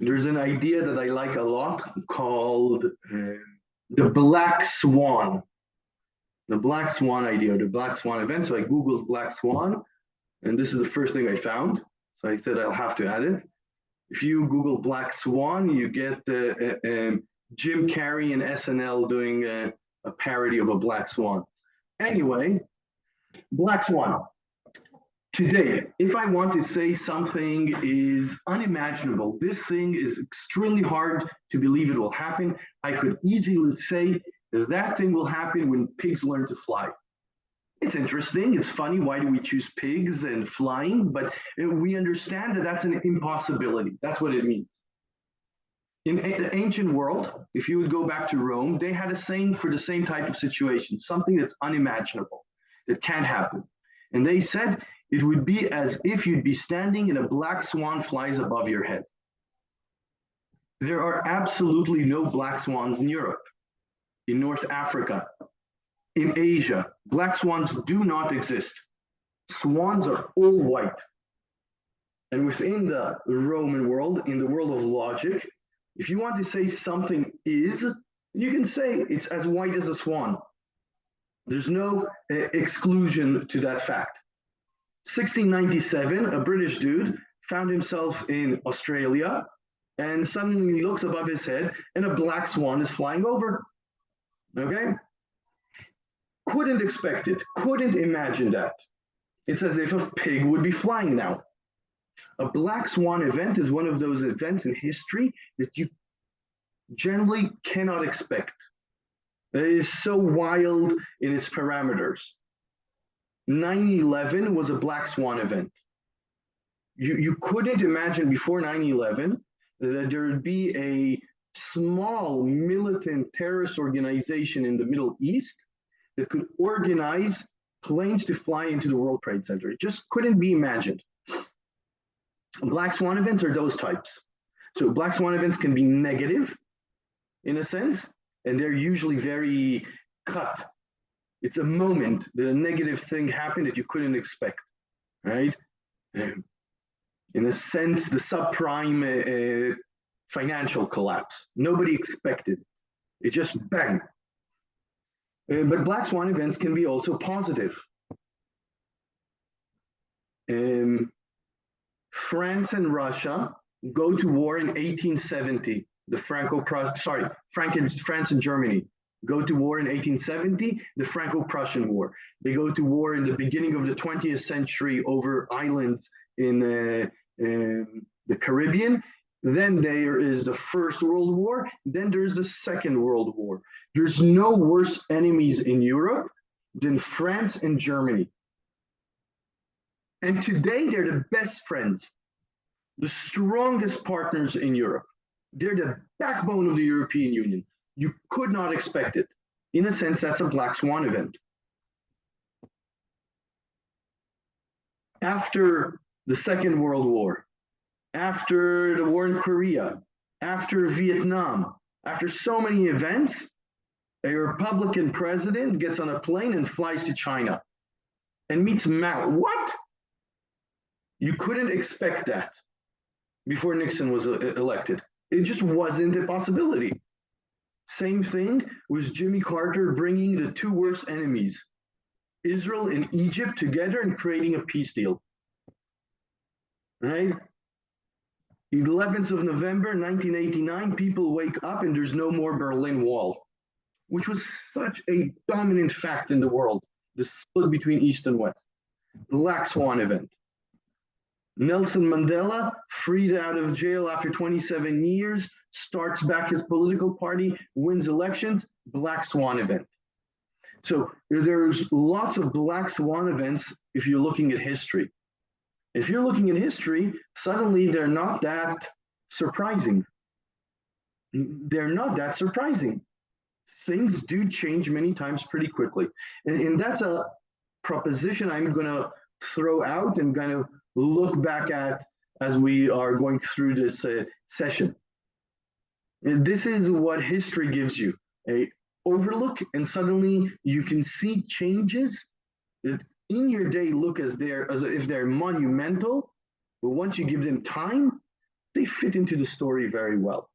there's an idea that I like a lot called the Black Swan. The Black Swan idea, the Black Swan event. So I Googled Black Swan, and this is the first thing I found. So I said I'll have to add it. If you Google Black Swan, you get Jim Carrey and SNL doing a parody of a black swan. Anyway, Black Swan. Today, if I want to say something is unimaginable, this thing is extremely hard to believe it will happen, I could easily say that thing will happen when pigs learn to fly. It's interesting, it's funny, why do we choose pigs and flying? But we understand that that's an impossibility. That's what it means. In the ancient world, if you would go back to Rome, they had a saying for the same type of situation, something that's unimaginable, that can't happen. And they said it would be as if you'd be standing and a black swan flies above your head. There are absolutely no black swans in Europe, in North Africa, in Asia. Black swans do not exist. Swans are all white. And within the Roman world, in the world of logic, if you want to say something is, you can say it's as white as a swan. There's no exclusion to that fact. 1697, a British dude found himself in Australia, and suddenly he looks above his head and a black swan is flying over. Okay? Couldn't expect it, couldn't imagine that. It's as if a pig would be flying now. A black swan event is one of those events in history that you generally cannot expect. It is so wild in its parameters. 9/11 was a black swan event. You couldn't imagine before 9/11 that there would be a small militant terrorist organization in the Middle East that could organize planes to fly into the World Trade Center. It just couldn't be imagined. Black swan events are those types. So black swan events can be negative in a sense, and they're usually very cut. It's a moment that a negative thing happened that you couldn't expect, right? In a sense, the subprime financial collapse. Nobody expected. It just bang. But black swan events can be also positive. France and Russia go to war in 1870. France and Germany go to war in 1870, the Franco-Prussian War. They go to war in the beginning of the 20th century over islands in the Caribbean. Then there is the First World War. Then there's the Second World War. There's no worse enemies in Europe than France and Germany. And today they're the best friends, the strongest partners in Europe. They're the backbone of the European Union. You could not expect it. In a sense, that's a black swan event. After the Second World War, after the war in Korea, after Vietnam, after so many events, a Republican president gets on a plane and flies to China and meets Mao. What? You couldn't expect that before Nixon was elected. It just wasn't a possibility. Same thing was Jimmy Carter bringing the two worst enemies, Israel and Egypt, together and creating a peace deal. Right? 11th of November, 1989, people wake up and there's no more Berlin Wall, which was such a dominant fact in the world, the split between East and West. Black Swan event. Nelson Mandela, freed out of jail after 27 years, starts back his political party, wins elections, Black Swan event. So there's lots of Black Swan events if you're looking at history. If you're looking at history, suddenly they're not that surprising. They're not that surprising. Things do change many times pretty quickly. And that's a proposition I'm going to throw out and kind of look back at as we are going through this session. And this is what history gives you, a overlook, and suddenly you can see changes that in your day look as if they're monumental, but once you give them time, they fit into the story very well.